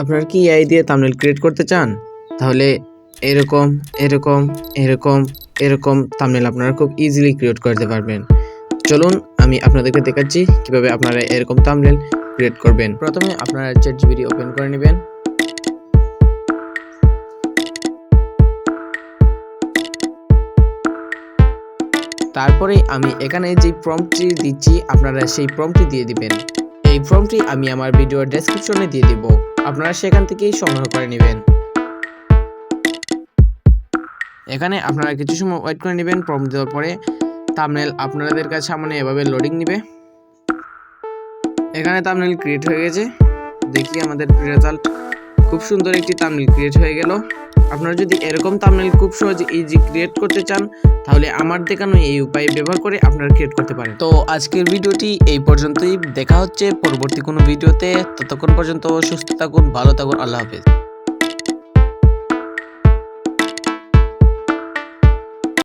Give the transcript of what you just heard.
আপনারা কি এআই দিয়ে থাম্বনেল ক্রিয়েট করতে চান? তাহলে এরকম এরকম এরকম এরকম থাম্বনেল আপনারা খুব ইজিলি ক্রিয়েট করতে পারবেন। চলুন আমি আপনাদেরকে দেখাচ্ছি কিভাবে আপনারা এরকম থাম্বনেল ক্রিয়েট করবেন। প্রথমে আপনারা চ্যাটজিপিটি ওপেন করে নেবেন। তারপরে আমি এখানে যে প্রম্পটটি দিচ্ছি আপনারা সেই প্রম্পটটি দিয়ে দিবেন। এই প্রম্পটটি আমি আমার ভিডিওর ডেসক্রিপশনে দিয়ে দিব, আপনারা সেখান থেকেই সংগ্রহ করে নেবেন। এখানে আপনারা কিছু সময় ওয়েট করে নেবেন। প্রম্পট দেওয়ার পরে থাম্বনেল আপনাদের কাছে সামনে এভাবে লোডিং নেবে। এখানে থাম্বনেল ক্রিয়েট হয়ে গেছে, দেখি আমাদের রেজাল্ট। খুব সুন্দর একটি থাম্বনেল ক্রিয়েট হয়ে গেল। আপনারা যদি এরকম থাম্বনেল খুব সহজে ইজি ক্রিয়েট করতে চান তাহলে আমার দেখানো এই উপায় ব্যবহার করে আপনারা ক্রিয়েট করতে পারেন। তো আজকের ভিডিওটি এই পর্যন্তই, দেখা হচ্ছে পরবর্তী কোনো ভিডিওতে। ততক্ষণ পর্যন্ত সুস্থ থাকুন, ভালো থাকুন, আল্লাহ হাফেজ।